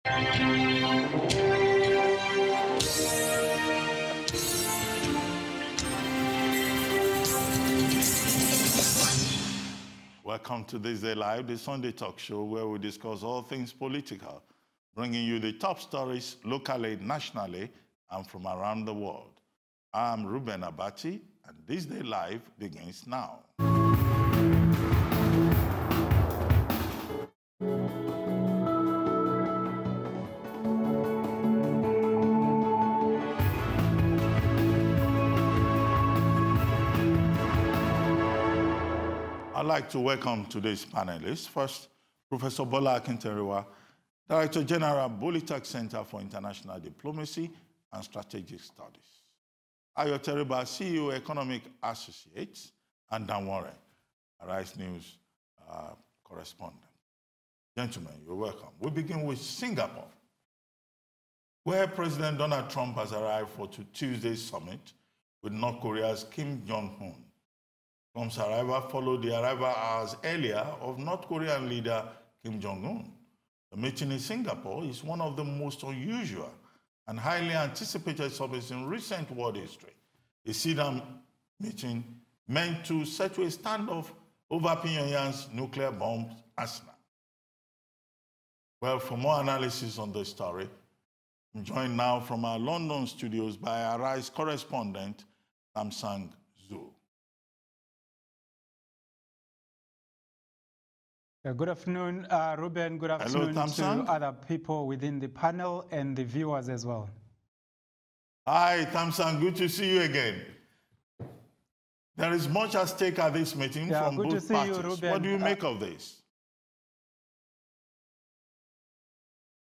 Welcome to This Day Live, the Sunday talk show where we discuss all things political, bringing you the top stories locally, nationally, and from around the world. I'm Ruben Abati, and This Day Live begins now. I'd like to welcome today's panelists. First, Professor Bola Akinteriwa, Director General, Bolitech Center for International Diplomacy and Strategic Studies. Ayo Teriba, CEO, Economic Associates, and Dan Warren, Arise News correspondent. Gentlemen, you're welcome. We begin with Singapore, where President Donald Trump has arrived for Tuesday's summit with North Korea's Kim Jong Un. Trump's arrival followed the arrival hours earlier of North Korean leader Kim Jong Un. The meeting in Singapore is one of the most unusual and highly anticipated summits in recent world history. A sit-down meeting meant to settle a standoff over Pyongyang's nuclear bomb arsenal. Well, for more analysis on this story, I'm joined now from our London studios by our Arise correspondent, Samsung Zhu. Good afternoon, Ruben. Good afternoon to other people within the panel and the viewers as well. Hi, Tamsan. Good to see you again. There is much at stake at this meeting from both parties. What do you make of this?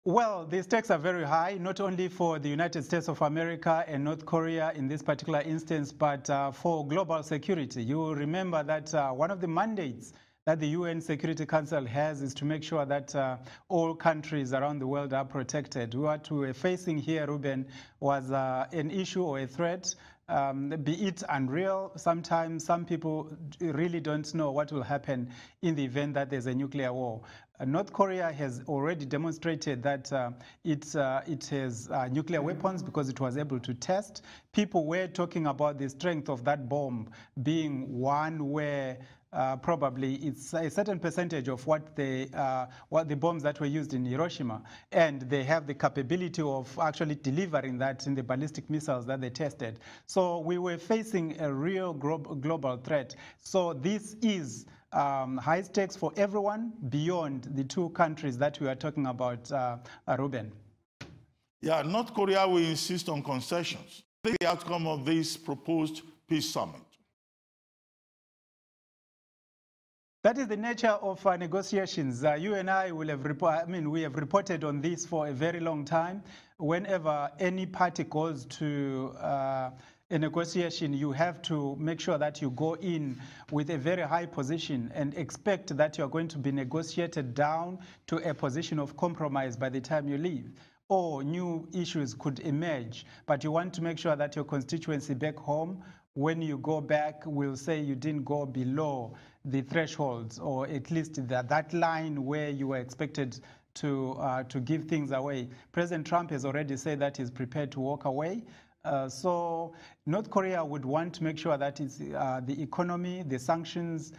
Well, the stakes are very high, not only for the United States of America and North Korea in this particular instance, but for global security. You will remember that one of the mandates that the UN Security Council has is to make sure that all countries around the world are protected. What we were facing here, Ruben, was an issue or a threat, be it unreal. Sometimes some people really don't know what will happen in the event that there's a nuclear war. North Korea has already demonstrated that it has nuclear weapons because it was able to test. People were talking about the strength of that bomb being one where probably it's a certain percentage of what the bombs that were used in Hiroshima, and they have the capability of actually delivering that in the ballistic missiles that they tested. So we were facing a real global threat. So this is high stakes for everyone beyond the two countries that we are talking about, Ruben. Yeah, North Korea will insist on concessions. The outcome of this proposed peace summit. That is the nature of negotiations. You and I will have we have reported on this for a very long time. Whenever any party goes to a negotiation, you have to make sure that you go in with a very high position and expect that you're going to be negotiated down to a position of compromise by the time you leave. Or new issues could emerge, but you want to make sure that your constituency back home, when you go back, will say you didn't go below the thresholds, or at least that line where you were expected to give things away. President Trump has already said that he's prepared to walk away. So North Korea would want to make sure that it's, the economy, the sanctions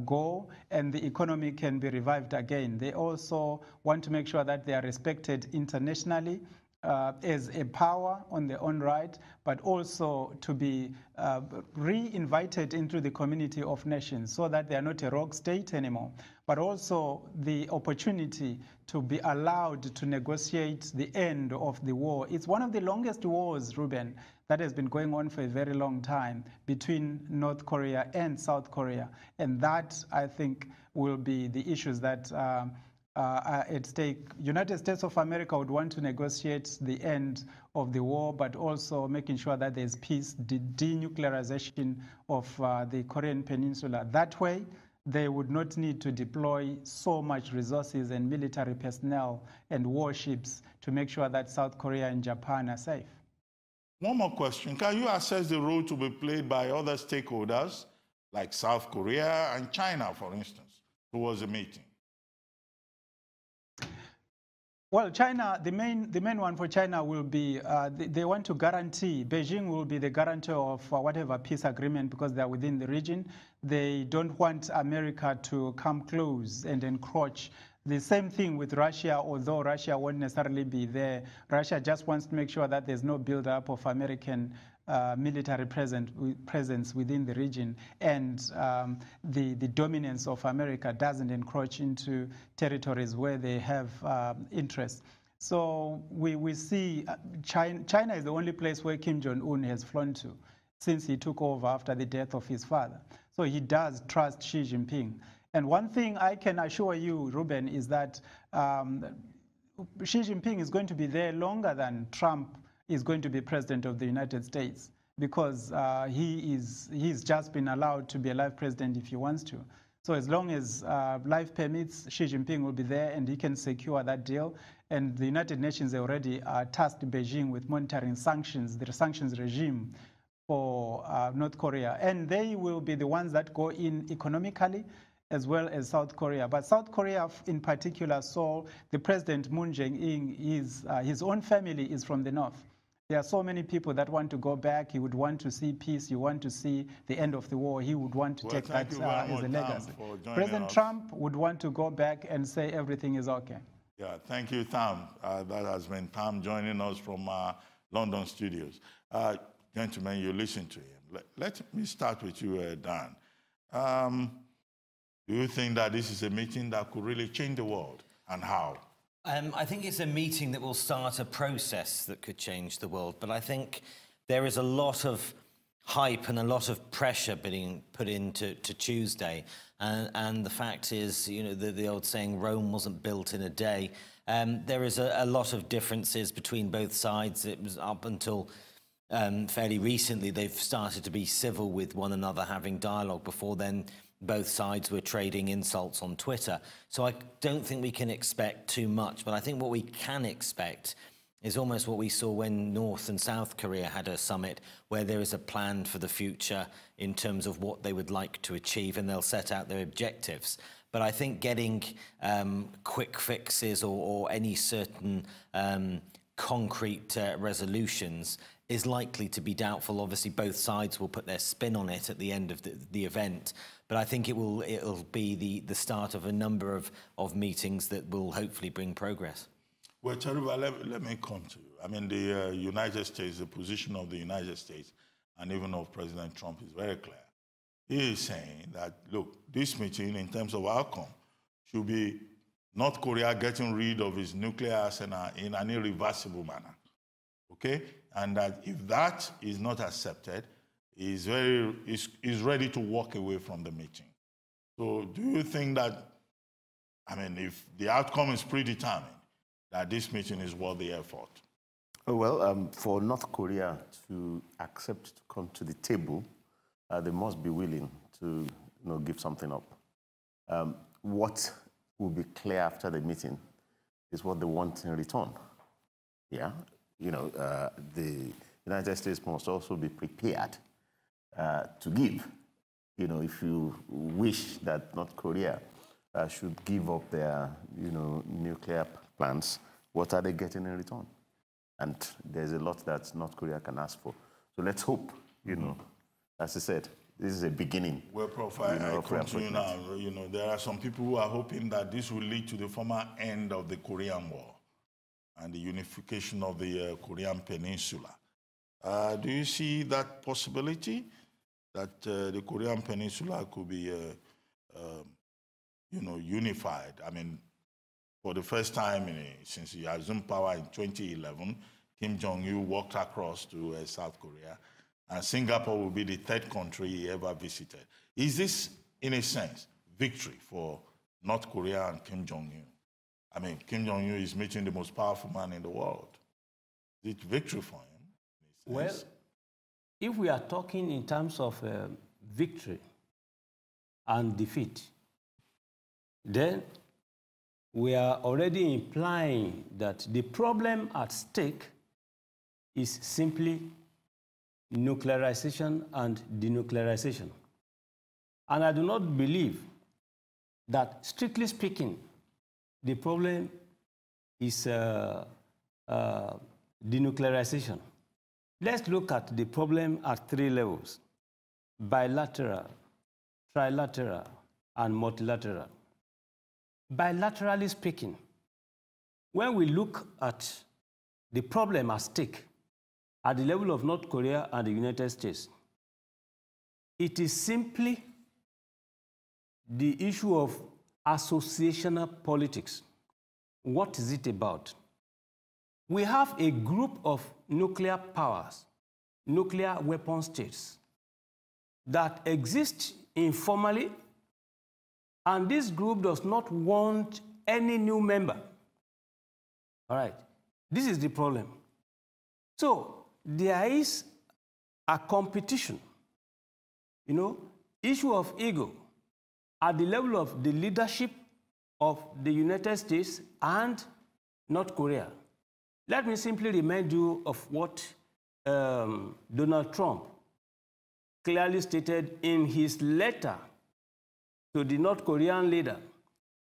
go, and the economy can be revived again. They also want to make sure that they are respected internationally as a power on their own right, but also to be re-invited into the community of nations so that they are not a rogue state anymore, but also the opportunity to be allowed to negotiate the end of the war. It's one of the longest wars, Ruben, that has been going on for a very long time between North Korea and South Korea. And that, I think, will be the issues that at stake. United States of America would want to negotiate the end of the war, but also making sure that there's peace, the denuclearization of the Korean Peninsula. That way, they would not need to deploy so much resources and military personnel and warships to make sure that South Korea and Japan are safe. One more question. Can you assess the role to be played by other stakeholders, like South Korea and China, for instance, towards the meeting? Well, China, the main one for China will be they want to guarantee, Beijing will be the guarantor of whatever peace agreement because they are within the region. They don't want America to come close and encroach. The same thing with Russia, although Russia won't necessarily be there. Russia just wants to make sure that there's no buildup of American military presence within the region, and the dominance of America doesn't encroach into territories where they have interest. So we see China is the only place where Kim Jong UN has flown to since he took over after the death of his father. So he does trust Xi Jinping. And one thing I can assure you, Ruben, is that Xi Jinping is going to be there longer than Trump is going to be president of the United States, because he's just been allowed to be a life president if he wants to. So as long as life permits, Xi Jinping will be there and he can secure that deal. And the United Nations already tasked Beijing with monitoring sanctions, the sanctions regime for North Korea. And they will be the ones that go in economically as well as South Korea. But South Korea in particular saw the President Moon Jae-in, his own family is from the north. There are so many people that want to go back. He would want to see peace. He want to see the end of the war. He would want to take that as a legacy. President Trump would want to go back and say everything is okay. Yeah, thank you, Tam. That has been Tam joining us from London studios. Gentlemen, you listen to him. Let me start with you, Dan. Do you think that this is a meeting that could really change the world, and how? I think it's a meeting that will start a process that could change the world, but I think there is a lot of hype and a lot of pressure being put into Tuesday, and the fact is, you know, the old saying, Rome wasn't built in a day. There is a lot of differences between both sides. It was up until fairly recently they've started to be civil with one another, having dialogue. Before then, both sides were trading insults on Twitter. So I don't think we can expect too much, but I think what we can expect is almost what we saw when North and South Korea had a summit, where there is a plan for the future in terms of what they would like to achieve, and they'll set out their objectives. But I think getting quick fixes or any certain concrete resolutions is likely to be doubtful. Obviously, both sides will put their spin on it at the end of the event. But I think it'll be the start of a number of meetings that will hopefully bring progress. Well, Charuba, let me come to you. I mean, the United States, the position of the United States and even of President Trump is very clear. He is saying that, look, this meeting in terms of outcome should be North Korea getting rid of its nuclear arsenal in an irreversible manner, okay? And that if that is not accepted, is ready to walk away from the meeting. So do you think that, I mean, if the outcome is predetermined, that this meeting is worth the effort? Well, for North Korea to accept to come to the table, they must be willing to give something up. What will be clear after the meeting is what they want in return. Yeah, the United States must also be prepared to give. If you wish that North Korea should give up their, nuclear plans, what are they getting in return? And there's a lot that North Korea can ask for. So let's hope, as I said, this is a beginning. Well, Prof, I come to you now. There are some people who are hoping that this will lead to the formal end of the Korean War and the unification of the Korean Peninsula. Do you see that possibility, that the Korean Peninsula could be, unified? I mean, for the first time since he assumed power in 2011, Kim Jong Un walked across to South Korea, and Singapore will be the third country he ever visited. Is this, in a sense, victory for North Korea and Kim Jong Un? I mean, Kim Jong Un is meeting the most powerful man in the world. Is it victory for him? Well, if we are talking in terms of victory and defeat, then we are already implying that the problem at stake is simply nuclearization and denuclearization. And I do not believe that, strictly speaking, the problem is denuclearization. Let's look at the problem at 3 levels: bilateral, trilateral, and multilateral. Bilaterally speaking, when we look at the problem at stake at the level of North Korea and the United States, it is simply the issue of associational politics. What is it about? We have a group of nuclear powers, nuclear weapon states, that exist informally, and this group does not want any new member. All right, this is the problem. So there is a competition, issue of ego at the level of the leadership of the United States and North Korea. Let me simply remind you of what Donald Trump clearly stated in his letter to the North Korean leader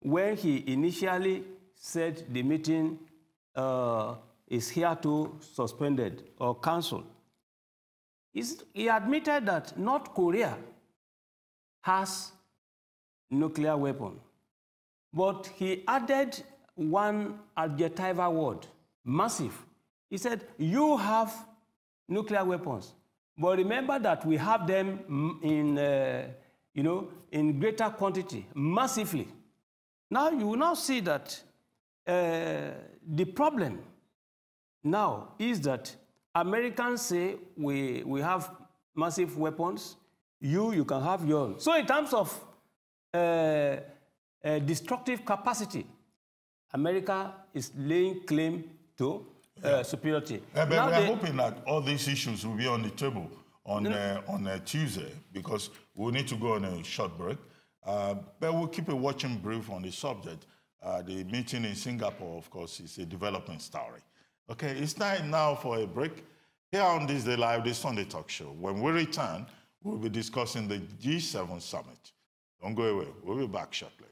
when he initially said the meeting is hereto suspended or cancelled. He admitted that North Korea has nuclear weapon, but he added one adjectival word: massive. He said, you have nuclear weapons, but remember that we have them in greater quantity, massively. Now you will now see that the problem now is that Americans say we have massive weapons, you can have your own. So in terms of destructive capacity, America is laying claim to superiority. But we're hoping that all these issues will be on the table on Tuesday, because we'll need to go on a short break. But we'll keep a watching brief on the subject. The meeting in Singapore, of course, is a development story. Okay, it's time now for a break. Here on This Day Live, the Sunday Talk Show. When we return, we'll be discussing the G7 summit. Don't go away. We'll be back shortly.